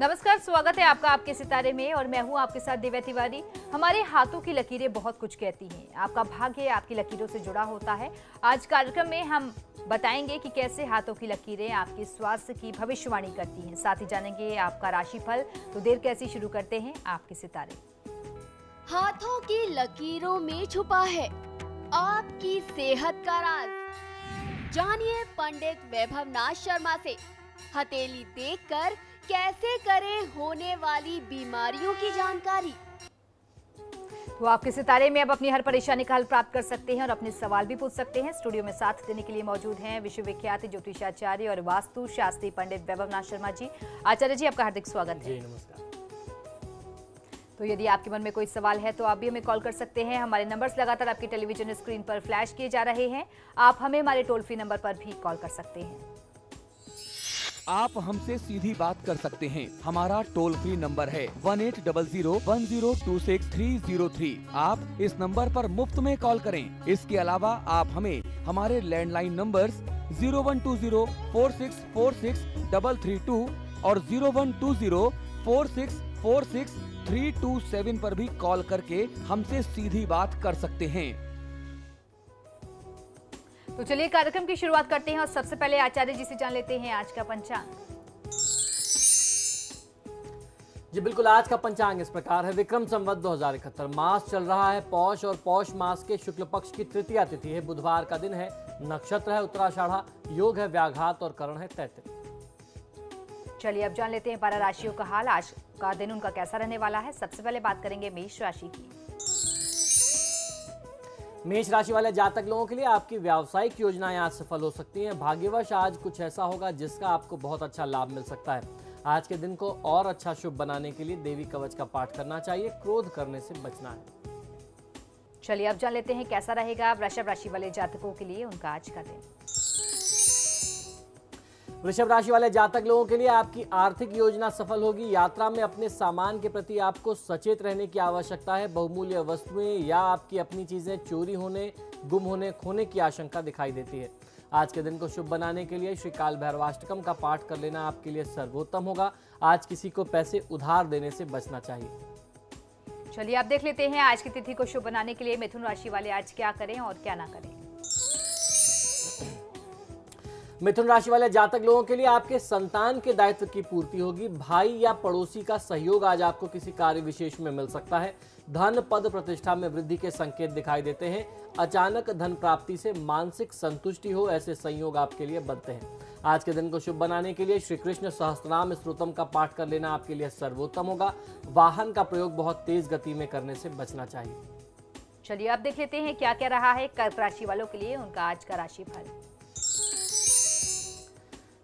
नमस्कार, स्वागत है आपका आपके सितारे में और मैं हूं आपके साथ दिव्या तिवारी। हमारे हाथों की लकीरें बहुत कुछ कहती हैं। आपका भाग्य आपकी लकीरों से जुड़ा होता है। आज कार्यक्रम में हम बताएंगे कि कैसे हाथों की लकीरें आपके स्वास्थ्य की भविष्यवाणी करती हैं। साथ ही जानेंगे आपका राशिफल। तो देर कैसी, शुरू करते हैं आपके सितारे। हाथों की लकीरों में छुपा है आपकी सेहत का राज। जानिए पंडित वैभव नाथ शर्मा से हथेली देखकर कैसे करें होने वाली बीमारियों की जानकारी। तो आपके सितारे में अब अपनी हर परेशानी का हल प्राप्त कर सकते हैं और अपने सवाल भी पूछ सकते हैं। स्टूडियो में साथ देने के लिए मौजूद हैं विश्वविख्यात ज्योतिषाचार्य और वास्तु शास्त्री पंडित वैभव नाथ शर्मा जी। आचार्य जी, आपका हार्दिक स्वागत है। जी नमस्कार। तो यदि आपके मन में कोई सवाल है तो आप भी हमें कॉल कर सकते हैं। हमारे नंबर्स लगातार आपकी टेलीविजन स्क्रीन पर फ्लैश किए जा रहे हैं। आप हमें हमारे टोल फ्री नंबर पर भी कॉल कर सकते हैं। आप हमसे सीधी बात कर सकते हैं। हमारा टोल फ्री नंबर है 1800-1026-303। आप इस नंबर पर मुफ्त में कॉल करें। इसके अलावा आप हमें हमारे लैंडलाइन नंबर्स 0120-4646-332 और 0120-4646-327 पर भी कॉल करके हमसे सीधी बात कर सकते हैं। तो चलिए कार्यक्रम की शुरुआत करते हैं और सबसे पहले आचार्य जी से जान लेते हैं आज का पंचांग। जी बिल्कुल, आज का पंचांग इस प्रकार है। विक्रम संवत 2071 मास चल रहा है पौष और पौष मास के शुक्ल पक्ष की तृतीया तिथि है। बुधवार का दिन है। नक्षत्र है उत्तराषाढ़ा, योग है व्याघात और करण है तैतिल। चलिए अब जान लेते हैं 12 राशियों का हाल। आज का दिन उनका कैसा रहने वाला है। सबसे पहले बात करेंगे मेष राशि की। मेष राशि वाले जातक लोगों के लिए आपकी व्यावसायिक योजनाएं आज सफल हो सकती हैं। भाग्यवश आज कुछ ऐसा होगा जिसका आपको बहुत अच्छा लाभ मिल सकता है। आज के दिन को और अच्छा शुभ बनाने के लिए देवी कवच का पाठ करना चाहिए। क्रोध करने से बचना है। चलिए अब जान लेते हैं कैसा रहेगा वृषभ राशि वाले जातकों के लिए उनका आज का दिन। वृषभ राशि वाले जातक लोगों के लिए आपकी आर्थिक योजना सफल होगी। यात्रा में अपने सामान के प्रति आपको सचेत रहने की आवश्यकता है। बहुमूल्य वस्तुएं या आपकी अपनी चीजें चोरी होने, गुम होने, खोने की आशंका दिखाई देती है। आज के दिन को शुभ बनाने के लिए श्री काल भैरवाष्टकम का पाठ कर लेना आपके लिए सर्वोत्तम होगा। आज किसी को पैसे उधार देने से बचना चाहिए। चलिए आप देख लेते हैं आज की तिथि को शुभ बनाने के लिए मिथुन राशि वाले आज क्या करें और क्या ना करें। मिथुन राशि वाले जातक लोगों के लिए आपके संतान के दायित्व की पूर्ति होगी। भाई या पड़ोसी का सहयोग आज आपको किसी कार्य विशेष में मिल सकता है। धन पद प्रतिष्ठा में वृद्धि के संकेत दिखाई देते हैं। अचानक धन प्राप्ति से मानसिक संतुष्टि हो, ऐसे संयोग आपके लिए बनते हैं। आज के दिन को शुभ बनाने के लिए श्री कृष्ण सहस्त्रनाम स्तोत्रम का पाठ कर लेना आपके लिए सर्वोत्तम होगा। वाहन का प्रयोग बहुत तेज गति में करने से बचना चाहिए। चलिए अब देख लेते हैं क्या क्या रहा है कर्क राशि वालों के लिए उनका आज का राशिफल।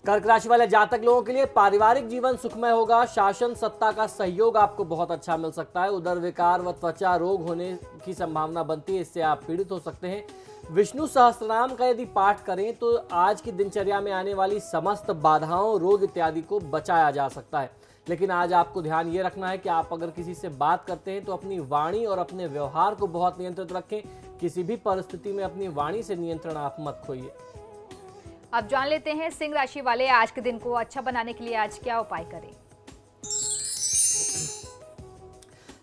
कर्क राशि वाले जातक लोगों के लिए पारिवारिक जीवन सुखमय होगा। शासन सत्ता का सहयोग आपको बहुत अच्छा मिल सकता है। उदर विकार व त्वचा रोग होने की संभावना बनती है, इससे आप पीड़ित हो सकते हैं। विष्णु सहस्त्रनाम का यदि पाठ करें तो आज की दिनचर्या में आने वाली समस्त बाधाओं, रोग इत्यादि को बचाया जा सकता है। लेकिन आज आपको ध्यान ये रखना है कि आप अगर किसी से बात करते हैं तो अपनी वाणी और अपने व्यवहार को बहुत नियंत्रित रखें। किसी भी परिस्थिति में अपनी वाणी से नियंत्रण आप मत खोइए। अब जान लेते हैं सिंह राशि वाले आज के दिन को अच्छा बनाने के लिए आज क्या उपाय करें।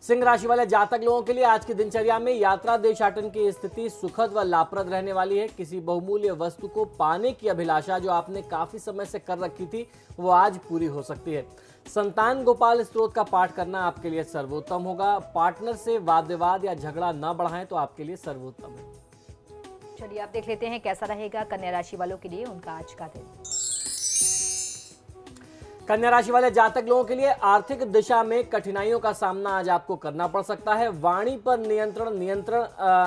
सिंह राशि वाले जातक लोगों के लिए आज की दिनचर्या में यात्रा देशाटन की स्थिति सुखद व लाभप्रद रहने वाली है। किसी बहुमूल्य वस्तु को पाने की अभिलाषा जो आपने काफी समय से कर रखी थी वो आज पूरी हो सकती है। संतान गोपाल स्तोत्र का पाठ करना आपके लिए सर्वोत्तम होगा। पार्टनर से वाद विवाद या झगड़ा न बढ़ाएं तो आपके लिए सर्वोत्तम है। चलिए आप देख लेते हैं कैसा रहेगा कन्या राशि वालों के लिए उनका आज का दिन। कन्या राशि वाले जातक लोगों के लिए आर्थिक दिशा में कठिनाइयों का सामना आज आपको करना पड़ सकता है। वाणी पर नियंत्रण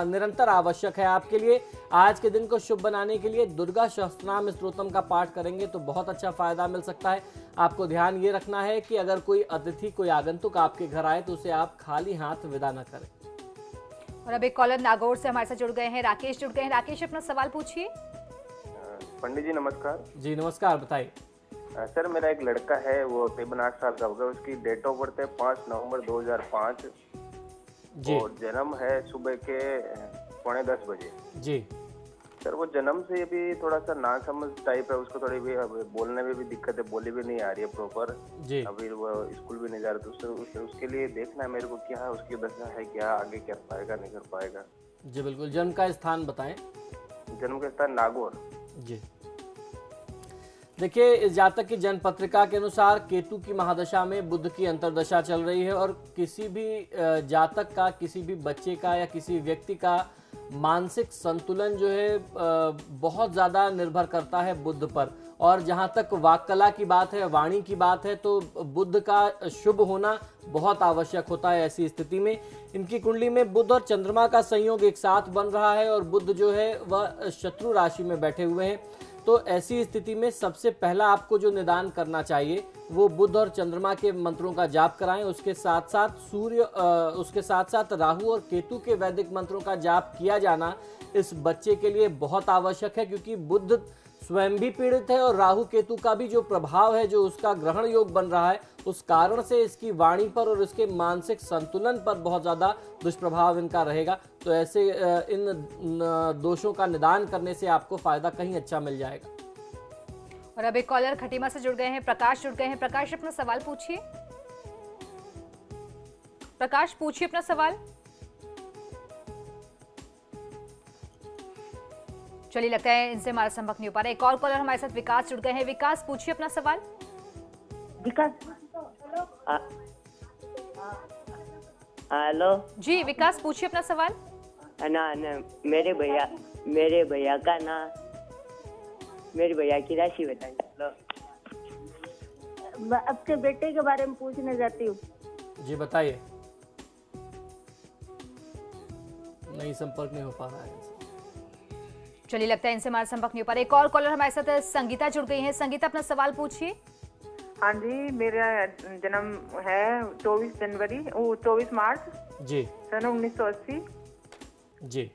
निरंतर आवश्यक है आपके लिए। आज के दिन को शुभ बनाने के लिए दुर्गा सहस्त्रनाम स्तोत्रम का पाठ करेंगे तो बहुत अच्छा फायदा मिल सकता है। आपको ध्यान ये रखना है कि अगर कोई अतिथि, कोई आगंतुक आपके घर आए तो उसे आप खाली हाथ विदा न करें। और अब एक कॉलर नागौर से हमारे साथ जुड़ गए हैं, राकेश जुड़ गए हैं। राकेश, अपना सवाल पूछिए। पंडित जी नमस्कार। जी नमस्कार, बताइए। सर मेरा एक लड़का है, वो तकरीबन 8 साल का होगा। उसकी डेट ऑफ बर्थ है 5 नवंबर 2005 जी। और जन्म है सुबह के 9:45 बजे। जी। सर वो जन्म से भी थोड़ा सा ना समझ टाइप है, उसको थोड़ी भी बोलने में भी दिक्कत है, बोली भी नहीं आ रही है प्रॉपर जी। अभी, वो स्कूल भी नहीं जा रहा, तो उसके लिए देखना है मेरे को क्या है, उसकी दशा है क्या, आगे कर पाएगा नहीं कर पाएगा। जी बिल्कुल, जन्म का स्थान बताएं। जन्म का स्थान नागौर। जी देखिए, इस जातक की जन्म पत्रिका के अनुसार केतु की महादशा में बुध की अंतर्दशा चल रही है और किसी भी जातक का, किसी भी बच्चे का या किसी व्यक्ति का मानसिक संतुलन जो है बहुत ज़्यादा निर्भर करता है बुध पर। और जहाँ तक वाक कला की बात है, वाणी की बात है, तो बुध का शुभ होना बहुत आवश्यक होता है। ऐसी स्थिति में इनकी कुंडली में बुध और चंद्रमा का संयोग एक साथ बन रहा है और बुध जो है वह शत्रु राशि में बैठे हुए हैं। तो ऐसी स्थिति में सबसे पहला आपको जो निदान करना चाहिए वो बुध और चंद्रमा के मंत्रों का जाप कराएं। उसके साथ साथ उसके साथ साथ राहु और केतु के वैदिक मंत्रों का जाप किया जाना इस बच्चे के लिए बहुत आवश्यक है, क्योंकि बुध स्वयं भी पीड़ित है और राहु केतु का भी जो प्रभाव है, जो उसका ग्रहण योग बन रहा है, उस कारण से इसकी वाणी पर और इसके मानसिक संतुलन पर बहुत ज़्यादा दुष्प्रभाव इनका रहेगा। तो ऐसे इन दोषों का निदान करने से आपको फायदा कहीं अच्छा मिल जाएगा। और अब एक कॉलर खटीमा से जुड़ गए हैं, प्रकाश जुड़ गए हैं। प्रकाश अपना सवाल पूछिए। प्रकाश पूछिए अपना सवाल। चलिए, लगता है इनसे हमारा संपर्क नहीं हो पा रहा है। एक और कॉलर हमारे साथ विकास जुड़ गए हैं। विकास पूछिए अपना सवाल। विकास, हेलो जी विकास पूछिए अपना सवाल। ना मेरे भैया का ना, मेरे भैया की राशि बताइए। मैं आपके बेटे के बारे में पूछने जाती हूँ। जी बताइए। नहीं, संपर्क नहीं हो पा रहा है। चलिए, लगता है इनसे हमारा संपर्क नहीं हो पा रहा है। एक और कॉलर हमारे साथ संगीता जुड़ गई है। संगीता अपना सवाल पूछिए। हाँ जी, मेरा जन्म है 24 मार्च जी सन 1980। जी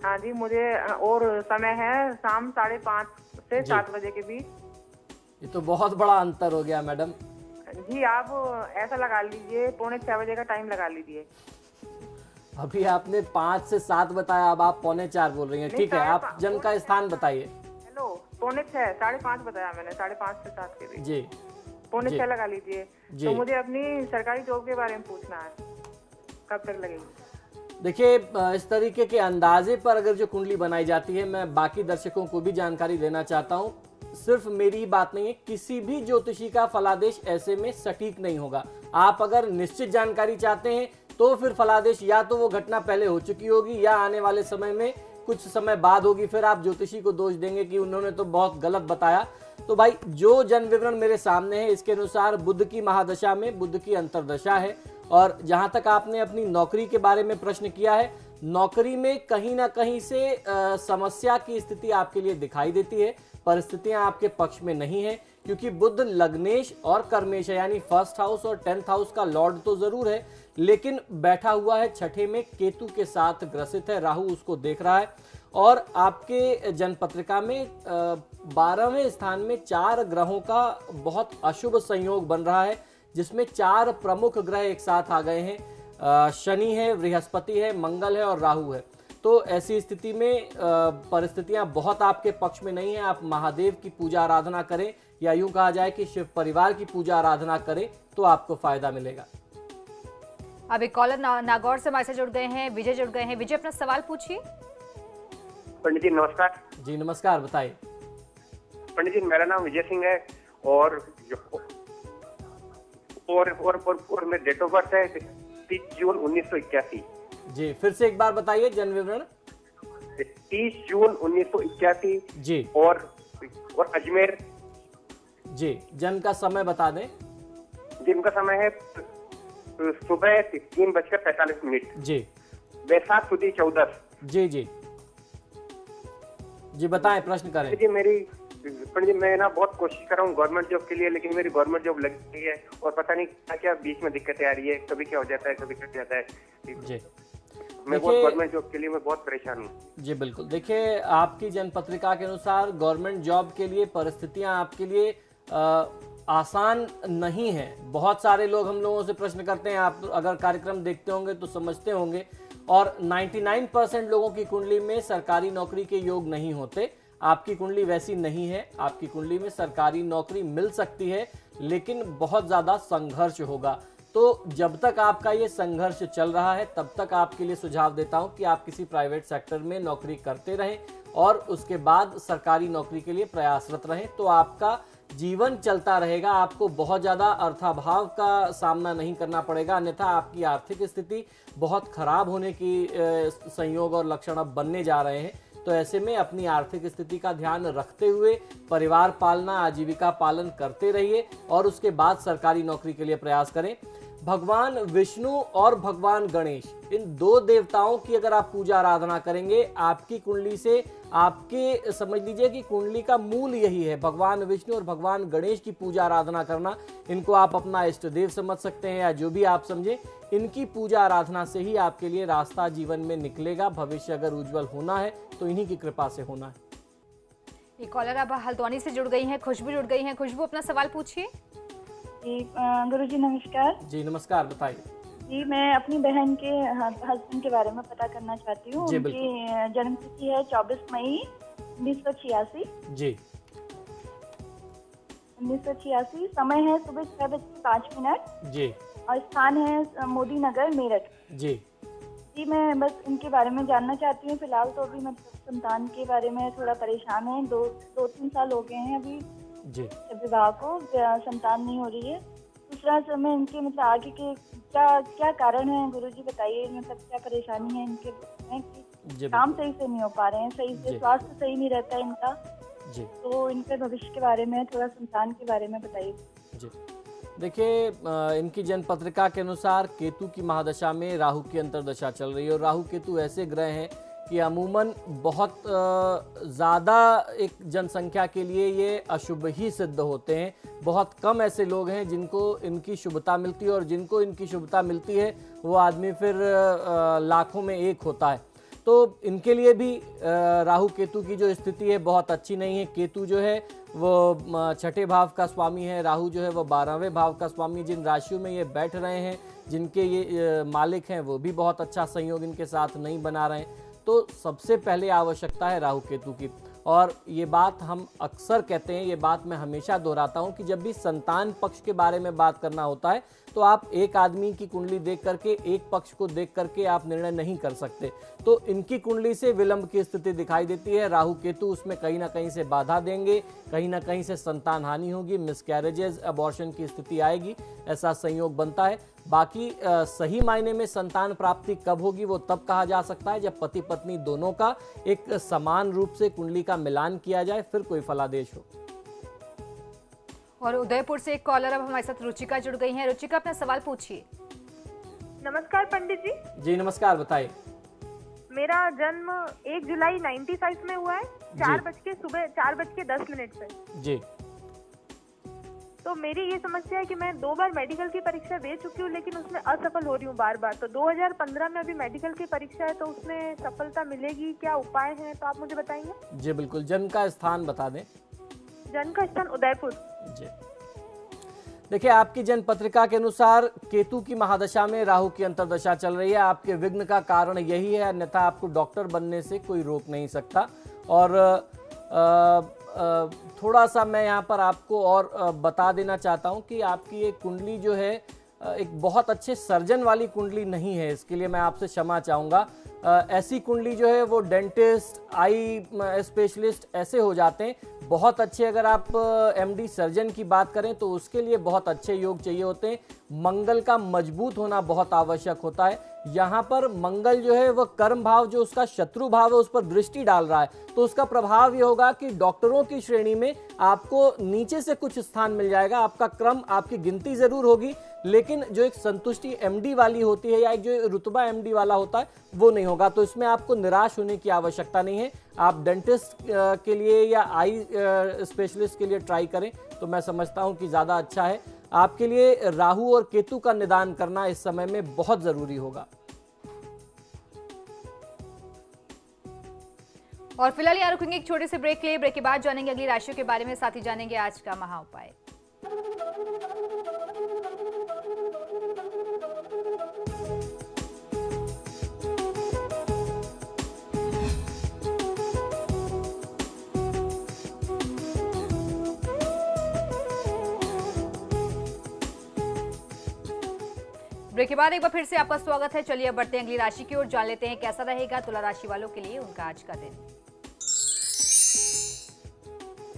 हाँ जी, मुझे और समय है शाम 5:30 से 7 बजे के बीच। ये तो बहुत बड़ा अंतर हो गया मैडम। जी, आप ऐसा लगा लीजिए 6:45 बजे का टाइम लगा लीजिए। अभी आपने 5 से 7 बताया, अब आप 4:45 बोल रही हैं। ठीक है, आप जन्म का स्थान बताइए। हेलो, 6:45, 5:30 बताया मैंने, 5:30 से 7 के बीच। जी 6:45 लगा लीजिए। तो मुझे अपनी सरकारी जॉब के बारे में पूछना है, कब तक लगेगी? देखिए, इस तरीके के अंदाजे पर अगर जो कुंडली बनाई जाती है, मैं बाकी दर्शकों को भी जानकारी देना चाहता हूँ। सिर्फ मेरी बात नहीं है, किसी भी ज्योतिषी का फलादेश ऐसे में सटीक नहीं होगा। आप अगर निश्चित जानकारी चाहते हैं तो फिर फलादेश या तो वो घटना पहले हो चुकी होगी या आने वाले समय में कुछ समय बाद होगी, फिर आप ज्योतिषी को दोष देंगे कि उन्होंने तो बहुत गलत बताया। तो भाई, जो जन्म विवरण मेरे सामने है इसके अनुसार बुध की महादशा में बुध की अंतर्दशा है। और जहां तक आपने अपनी नौकरी के बारे में प्रश्न किया है, नौकरी में कहीं ना कहीं से समस्या की स्थिति आपके लिए दिखाई देती है। परिस्थितियां आपके पक्ष में नहीं है, क्योंकि बुध लग्नेश और कर्मेश है, यानी 1st हाउस और 10th हाउस का लॉर्ड तो जरूर है, लेकिन बैठा हुआ है 6ठे में, केतु के साथ ग्रसित है, राहु उसको देख रहा है। और आपके जन्म पत्रिका में 12वें स्थान में 4 ग्रहों का बहुत अशुभ संयोग बन रहा है, जिसमें 4 प्रमुख ग्रह एक साथ आ गए हैं। शनि है, बृहस्पति है, मंगल है और राहु है। तो ऐसी स्थिति में परिस्थितियां बहुत आपके पक्ष में नहीं है। आप महादेव की पूजा आराधना करें, या यूं कहा जाए कि शिव परिवार की पूजा आराधना करें, तो आपको फायदा मिलेगा। अब एक कॉलर नागौर से हमारे साथ जुड़ गए हैं। विजय जुड़ गए हैं। विजय अपना सवाल पूछिए। पंडित जी नमस्कार। जी नमस्कार, बताइए। पंडित जी, मेरा नाम विजय सिंह है और मेरा डेट ऑफ बर्थ है 30 जून 1981। जी फिर से एक बार बताइए जन्म विवरण। 30 जून 1981 जी। और अजमेर। जी, जन्म का समय बता दें। जन्म का समय है सुबह 3:45। जी। बैसाख सुदी 14। जी जी जी, बताएं, प्रश्न करें। जी, पंडित जी, मैं ना बहुत कोशिश कर रहा हूँ गवर्नमेंट जॉब के लिए, लेकिन मेरी गवर्नमेंट जॉब लग गई है और पता नहीं क्या क्या बीच में दिक्कतें आ रही है, कभी क्या हो जाता है, कभी कट जाता है। जी, मैं गवर्नमेंट जॉब के लिए मैं बहुत परेशान हूँ। जी बिल्कुल, देखिए, आपकी जन्म पत्रिका के अनुसार गवर्नमेंट जॉब के लिए परिस्थितियां आपके लिए आसान नहीं है। बहुत सारे लोग हम लोगों से प्रश्न करते हैं, आप अगर कार्यक्रम देखते होंगे तो समझते होंगे। और 99% लोगों की कुंडली में सरकारी नौकरी के योग नहीं होते। आपकी कुंडली वैसी नहीं है, आपकी कुंडली में सरकारी नौकरी मिल सकती है, लेकिन बहुत ज्यादा संघर्ष होगा। तो जब तक आपका ये संघर्ष चल रहा है तब तक आपके लिए सुझाव देता हूं कि आप किसी प्राइवेट सेक्टर में नौकरी करते रहें और उसके बाद सरकारी नौकरी के लिए प्रयासरत रहें, तो आपका जीवन चलता रहेगा। आपको बहुत ज़्यादा अर्थाभाव का सामना नहीं करना पड़ेगा, अन्यथा आपकी आर्थिक स्थिति बहुत खराब होने की संयोग और लक्षण अब बनने जा रहे हैं। तो ऐसे में अपनी आर्थिक स्थिति का ध्यान रखते हुए परिवार पालना, आजीविका पालन करते रहिए और उसके बाद सरकारी नौकरी के लिए प्रयास करें। भगवान विष्णु और भगवान गणेश, इन दो देवताओं की अगर आप पूजा आराधना करेंगे, आपकी कुंडली से आपके समझ लीजिए कि कुंडली का मूल यही है, भगवान विष्णु और भगवान गणेश की पूजा आराधना करना। इनको आप अपना इष्ट देव समझ सकते हैं या जो भी आप समझे, इनकी पूजा आराधना से ही आपके लिए रास्ता जीवन में निकलेगा। भविष्य अगर उज्जवल होना है तो इन्हीं की कृपा से होना है। एक कॉलर अब हल्द्वानी से जुड़ गई हैं, खुशबू जुड़ गई हैं। खुशबू, अपना सवाल पूछिए। जी गुरुजी नमस्कार। जी नमस्कार, बताइए। जी मैं अपनी बहन के हस्बैंड के बारे में पता करना चाहती हूँ। उनकी जन्म तिथि है 24 मई 1986। जी 1986। समय है सुबह 6:05। जी। और स्थान है मोदी नगर, मेरठ। जी जी मैं बस इनके बारे में जानना चाहती हूँ। फिलहाल तो अभी मतलब संतान के बारे में थोड़ा परेशान है। 2-3 साल हो गए हैं अभी जी विवाह को, संतान नहीं हो रही है। दूसरा समय इनके मतलब आगे के क्या कारण है गुरुजी बताइए, मतलब क्या परेशानी है इनके में कि काम सही से नहीं हो पा रहे हैं, सही से स्वास्थ्य सही नहीं रहता है इनका जी। तो इनके भविष्य के बारे में, थोड़ा संतान के बारे में बताइए जी। देखिए, इनकी जन्म पत्रिका के अनुसार केतु की महादशा में राहु की अंतर्दशा चल रही है और राहु केतु ऐसे ग्रह हैं कि अमूमन बहुत ज़्यादा एक जनसंख्या के लिए ये अशुभ ही सिद्ध होते हैं। बहुत कम ऐसे लोग हैं जिनको इनकी शुभता मिलती है और जिनको इनकी शुभता मिलती है वो आदमी फिर लाखों में एक होता है। तो इनके लिए भी राहु केतु की जो स्थिति है बहुत अच्छी नहीं है। केतु जो है वो छठे भाव का स्वामी है, राहु जो है वो 12वें भाव का स्वामी। जिन राशियों में ये बैठ रहे हैं, जिनके ये मालिक हैं, वो भी बहुत अच्छा संयोग इनके साथ नहीं बना रहे हैं। तो सबसे पहले आवश्यकता है राहु केतु की। और ये बात हम अक्सर कहते हैं, ये बात मैं हमेशा दोहराता हूँ कि जब भी संतान पक्ष के बारे में बात करना होता है तो आप एक आदमी की कुंडली देख करके, एक पक्ष को देख करके आप निर्णय नहीं कर सकते। तो इनकी कुंडली से विलंब की स्थिति दिखाई देती है। राहु केतु उसमें कहीं ना कहीं से बाधा देंगे, कहीं ना कहीं से संतान हानि होगी, मिसकैरेजेस, अबॉर्शन की स्थिति आएगी, ऐसा संयोग बनता है। बाकी सही मायने में संतान प्राप्ति कब होगी वो तब कहा जा सकता है जब पति पत्नी दोनों का एक समान रूप से कुंडली का मिलान किया जाए, फिर कोई फलादेश हो। और उदयपुर से एक कॉलर अब हमारे साथ रुचिका जुड़ गई हैं। रुचिका, अपना सवाल पूछिए। नमस्कार पंडित जी। जी नमस्कार, बताइए। मेरा जन्म 1 जुलाई 95 में हुआ है, 4:10 पे जी। तो मेरी ये समस्या है कि मैं 2 बार मेडिकल की परीक्षा दे चुकी हूँ लेकिन उसमें असफल हो रही हूँ बार बार। तो 2015 में अभी मेडिकल की परीक्षा है, तो उसमें सफलता मिलेगी, क्या उपाय है तो आप मुझे बताएंगे? जी बिल्कुल। जन्म का स्थान बता दें। जन्म का स्थान उदयपुर। जी देखिए, आपकी जन्म पत्रिका के अनुसार केतु की महादशा में राहु की अंतर्दशा चल रही है। आपके विघ्न का कारण यही है, अन्यथा आपको डॉक्टर बनने से कोई रोक नहीं सकता। और थोड़ा सा मैं यहाँ पर आपको और बता देना चाहता हूँ कि आपकी ये कुंडली जो है एक बहुत अच्छे सर्जन वाली कुंडली नहीं है, इसके लिए मैं आपसे क्षमा चाहूँगा। ऐसी कुंडली जो है वो डेंटिस्ट, आई स्पेशलिस्ट ऐसे हो जाते हैं। बहुत अच्छे अगर आप एमडी सर्जन की बात करें तो उसके लिए बहुत अच्छे योग चाहिए होते हैं। मंगल का मजबूत होना बहुत आवश्यक होता है। यहाँ पर मंगल जो है वह कर्म भाव, जो उसका शत्रु भाव है, उस पर दृष्टि डाल रहा है। तो उसका प्रभाव ये होगा कि डॉक्टरों की श्रेणी में आपको नीचे से कुछ स्थान मिल जाएगा। आपका क्रम, आपकी गिनती जरूर होगी, लेकिन जो एक संतुष्टि एमडी वाली होती है या एक जो रुतबा एमडी वाला होता है वो नहीं होगा। तो इसमें आपको निराश होने की आवश्यकता नहीं है। आप डेंटिस्ट के लिए या आई स्पेशलिस्ट के लिए ट्राई करें तो मैं समझता हूं कि ज़्यादा अच्छा है। आपके लिए राहु और केतु का निदान करना इस समय में बहुत ज़रूरी होगा। और फिलहाल यहाँ रुकेंगे एक छोटे से ब्रेक लिए। ब्रेक के बाद जानेंगे अगली राशियों के बारे में, साथ ही जानेंगे आज का महा उपाय। ब्रेक के बाद एक बार फिर से आपका स्वागत है। चलिए अब बढ़ते हैं अगली राशि की ओर, जान लेते हैं कैसा रहेगा तुला राशि वालों के लिए उनका आज का दिन।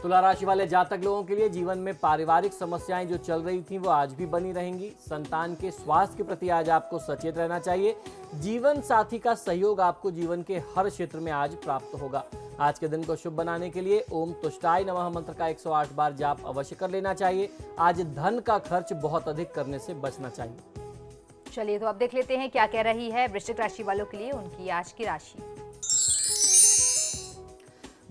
तुला राशि वाले जातक लोगों के लिए जीवन में पारिवारिक समस्याएं जो चल रही थी वो आज भी बनी रहेंगी। संतान के स्वास्थ्य के प्रति आज आपको सचेत रहना चाहिए। जीवन साथी का सहयोग आपको जीवन के हर क्षेत्र में आज प्राप्त होगा। आज के दिन को शुभ बनाने के लिए ओम तुष्टाय नमः मंत्र का 108 बार जाप अवश्य कर लेना चाहिए। आज धन का खर्च बहुत अधिक करने से बचना चाहिए। चलिए तो अब देख लेते हैं क्या कह रही है वृश्चिक राशि वालों के लिए उनकी आज की राशि।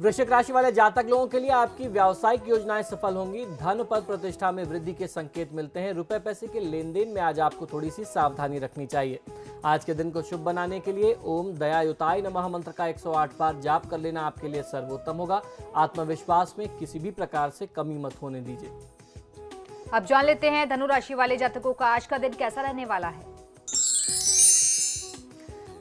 वृश्चिक राशि वाले जातक लोगों के लिए आपकी व्यावसायिक योजनाएं सफल होंगी। धन पद प्रतिष्ठा में वृद्धि के संकेत मिलते हैं। रुपए पैसे के लेन देन में आज आपको थोड़ी सी सावधानी रखनी चाहिए। आज के दिन को शुभ बनाने के लिए ओम दयायुताय नमः मंत्र का 108 बार जाप कर लेना आपके लिए सर्वोत्तम होगा। आत्मविश्वास में किसी भी प्रकार से कमी मत होने दीजिए। अब जान लेते हैं धनु राशि वाले जातकों का आज का दिन कैसा रहने वाला है।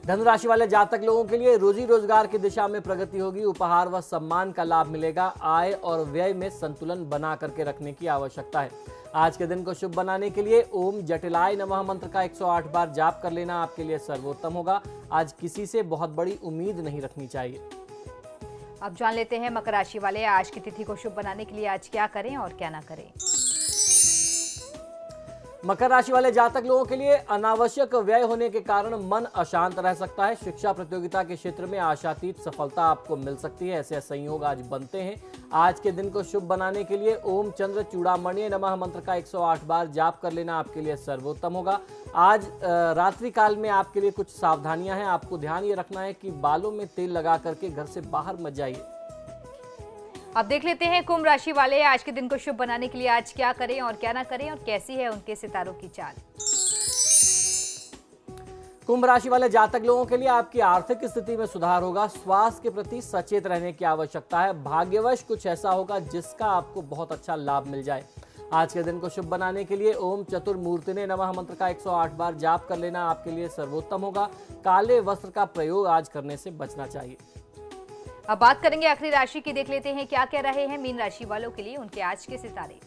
धनु राशि वाले जातक लोगों के लिए रोजी रोजगार की दिशा में प्रगति होगी। उपहार व सम्मान का लाभ मिलेगा। आय और व्यय में संतुलन बना करके रखने की आवश्यकता है। आज के दिन को शुभ बनाने के लिए ओम जटिलाय नमः मंत्र का 108 बार जाप कर लेना आपके लिए सर्वोत्तम होगा। आज किसी से बहुत बड़ी उम्मीद नहीं रखनी चाहिए। अब जान लेते हैं मकर राशि वाले आज की तिथि को शुभ बनाने के लिए आज क्या करें और क्या ना करें। मकर राशि वाले जातक लोगों के लिए अनावश्यक व्यय होने के कारण मन अशांत रह सकता है। शिक्षा प्रतियोगिता के क्षेत्र में आशातीत सफलता आपको मिल सकती है। ऐसे संयोग आज बनते हैं। आज के दिन को शुभ बनाने के लिए ओम चंद्र चूड़ामणि नमः मंत्र का 108 बार जाप कर लेना आपके लिए सर्वोत्तम होगा। आज रात्रि काल में आपके लिए कुछ सावधानियां हैं। आपको ध्यान ये रखना है कि बालों में तेल लगा करके घर से बाहर मत जाइए। अब देख लेते हैं कुंभ राशि वाले आज के दिन को शुभ बनाने के लिए आज क्या करें और क्या ना करें और कैसी है उनके सितारों की चाल। कुंभ राशि वाले जातक लोगों के लिए आपकी आर्थिक स्थिति में सुधार होगा। स्वास्थ्य के प्रति सचेत रहने की आवश्यकता है। भाग्यवश कुछ ऐसा होगा जिसका आपको बहुत अच्छा लाभ मिल जाए। आज के दिन को शुभ बनाने के लिए ओम चतुर्मूर्तिने नमः मंत्र का 108 बार जाप कर लेना आपके लिए सर्वोत्तम होगा। काले वस्त्र का प्रयोग आज करने से बचना चाहिए। अब बात करेंगे आखिरी राशि की। देख लेते हैं क्या कह रहे हैं मीन राशि वालों के लिए उनके आज के सितारे।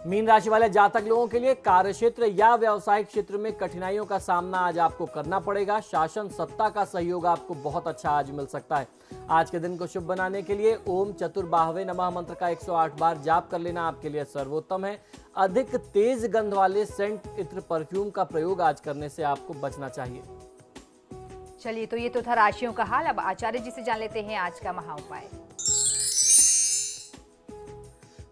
मीन राशि वाले जातक लोगों के लिए कार्यक्षेत्र या व्यवसायिक क्षेत्र में कठिनाइयों का सामना आज आपको करना पड़ेगा। शासन सत्ता का सहयोग आपको बहुत अच्छा आज मिल सकता है। आज के दिन को शुभ बनाने के लिए ओम चतुर्बाहवे नमः मंत्र का 108 बार जाप कर लेना आपके लिए सर्वोत्तम है। अधिक तेज गंध वाले सेंट इत्र परफ्यूम का प्रयोग आज करने से आपको बचना चाहिए। चलिए तो ये तो था राशियों का हाल। अब आचार्य जी से जान लेते हैं आज का महा उपाय।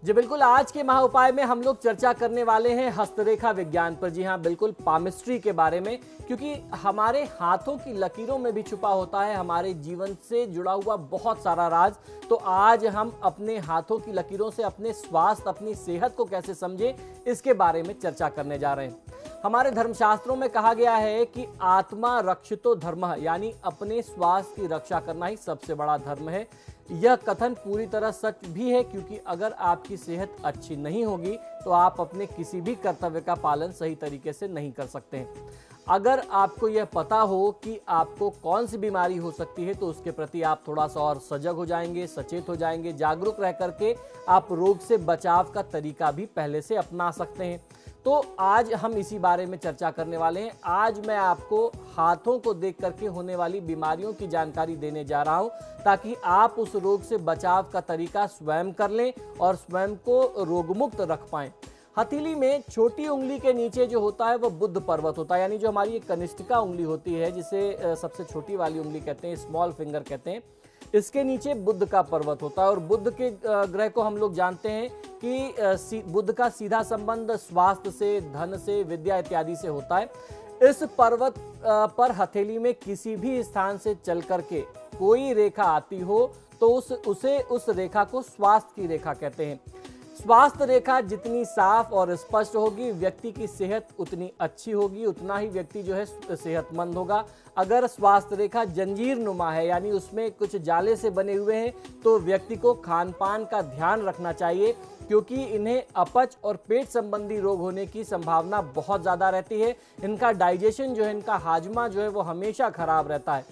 जी बिल्कुल, आज के महा उपाय में हम लोग चर्चा करने वाले हैं हस्तरेखा विज्ञान पर। जी हाँ बिल्कुल, पामिस्ट्री के बारे में, क्योंकि हमारे हाथों की लकीरों में भी छुपा होता है हमारे जीवन से जुड़ा हुआ बहुत सारा राज। तो आज हम अपने हाथों की लकीरों से अपने स्वास्थ्य, अपनी सेहत को कैसे समझें, इसके बारे में चर्चा करने जा रहे हैं। हमारे धर्मशास्त्रों में कहा गया है कि आत्मा रक्षितो धर्मः, यानी अपने स्वास्थ्य की रक्षा करना ही सबसे बड़ा धर्म है। यह कथन पूरी तरह सच भी है, क्योंकि अगर आपकी सेहत अच्छी नहीं होगी तो आप अपने किसी भी कर्तव्य का पालन सही तरीके से नहीं कर सकते हैं। अगर आपको यह पता हो कि आपको कौन सी बीमारी हो सकती है तो उसके प्रति आप थोड़ा सा और सजग हो जाएंगे, सचेत हो जाएंगे। जागरूक रह करके आप रोग से बचाव का तरीका भी पहले से अपना सकते हैं। तो आज हम इसी बारे में चर्चा करने वाले हैं। आज मैं आपको हाथों को देख करके होने वाली बीमारियों की जानकारी देने जा रहा हूं, ताकि आप उस रोग से बचाव का तरीका स्वयं कर लें और स्वयं को रोगमुक्त रख पाएं। हथेली में छोटी उंगली के नीचे जो होता है वो बुद्ध पर्वत होता है, यानी जो हमारी कनिष्ठिका उंगली होती है, जिसे सबसे छोटी वाली उंगली कहते हैं, स्मॉल फिंगर कहते हैं। इसके नीचे बुद्ध का पर्वत होता है और बुद्ध के ग्रह को हम लोग जानते हैं कि बुद्ध का सीधा संबंध स्वास्थ्य से, धन से, विद्या इत्यादि से होता है। इस पर्वत पर हथेली में किसी भी स्थान से चल करके कोई रेखा आती हो तो उस रेखा को स्वास्थ्य की रेखा कहते हैं। स्वास्थ्य रेखा जितनी साफ और स्पष्ट होगी, व्यक्ति की सेहत उतनी अच्छी होगी, उतना ही व्यक्ति जो है सेहतमंद होगा। अगर स्वास्थ्य रेखा जंजीर नुमा है, यानी उसमें कुछ जाले से बने हुए हैं, तो व्यक्ति को खान पान का ध्यान रखना चाहिए, क्योंकि इन्हें अपच और पेट संबंधी रोग होने की संभावना बहुत ज़्यादा रहती है। इनका डाइजेशन जो है, इनका हाजमा जो है वो हमेशा खराब रहता है।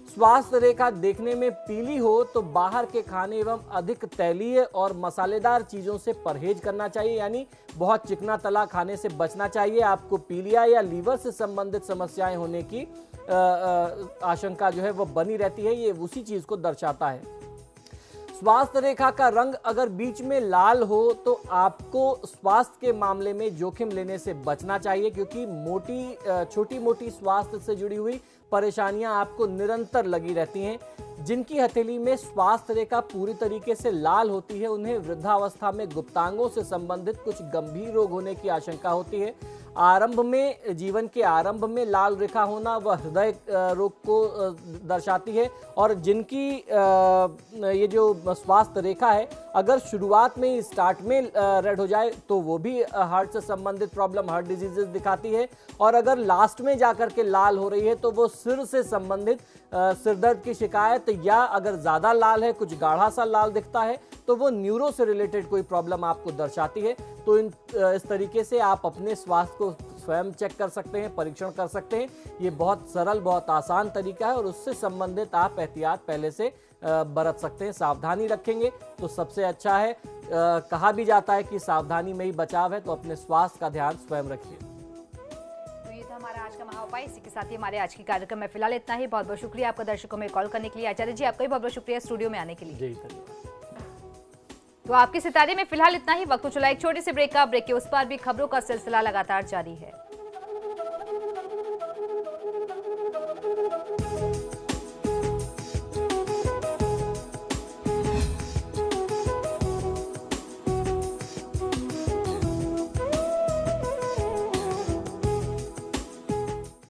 स्वास्थ्य रेखा देखने में पीली हो तो बाहर के खाने एवं अधिक तैलीय और मसालेदार चीजों से परहेज करना चाहिए, यानी बहुत चिकना तला खाने से बचना चाहिए। आपको पीलिया या लीवर से संबंधित समस्याएं होने की आशंका जो है वो बनी रहती है, ये उसी चीज को दर्शाता है। स्वास्थ्य रेखा का रंग अगर बीच में लाल हो तो आपको स्वास्थ्य के मामले में जोखिम लेने से बचना चाहिए, क्योंकि छोटी मोटी स्वास्थ्य से जुड़ी हुई परेशानियां आपको निरंतर लगी रहती हैं। जिनकी हथेली में स्वास्थ्य रेखा पूरी तरीके से लाल होती है उन्हें वृद्धावस्था में गुप्तांगों से संबंधित कुछ गंभीर रोग होने की आशंका होती है। आरंभ में, जीवन के आरंभ में लाल रेखा होना वह हृदय रोग को दर्शाती है, और जिनकी ये जो स्वास्थ्य रेखा है अगर शुरुआत में ही स्टार्ट में रेड हो जाए तो वो भी हार्ट से संबंधित प्रॉब्लम, हार्ट डिजीजेस दिखाती है। और अगर लास्ट में जाकर के लाल हो रही है तो वो सिर से संबंधित सिरदर्द की शिकायत, या अगर ज्यादा लाल है, कुछ गाढ़ा सा लाल दिखता है तो वो न्यूरो से रिलेटेड कोई प्रॉब्लम आपको दर्शाती है। तो इस तरीके से आप अपने स्वास्थ्य को स्वयं चेक कर सकते हैं, परीक्षण कर सकते हैं। ये बहुत सरल, बहुत आसान तरीका है और उससे संबंधित आप एहतियात पहले से बरत सकते हैं। सावधानी रखेंगे तो सबसे अच्छा है। कहा भी जाता है कि सावधानी में ही बचाव है, तो अपने स्वास्थ्य का ध्यान स्वयं रखिए। तो ये था हमारा आज का महाउपाय। इसी के साथ ही हमारे आज की कार्यक्रम में फिलहाल इतना ही। बहुत बहुत शुक्रिया आपका दर्शकों में कॉल करने के लिए। आचार्य जी आपका भी बहुत बहुत शुक्रिया स्टूडियो में आने के लिए। जी धन्यवाद। तो आपके सितारे में फिलहाल इतना ही। वक्त तो चला एक छोटे से ब्रेक का। ब्रेक के उस पार भी खबरों का सिलसिला लगातार जारी है।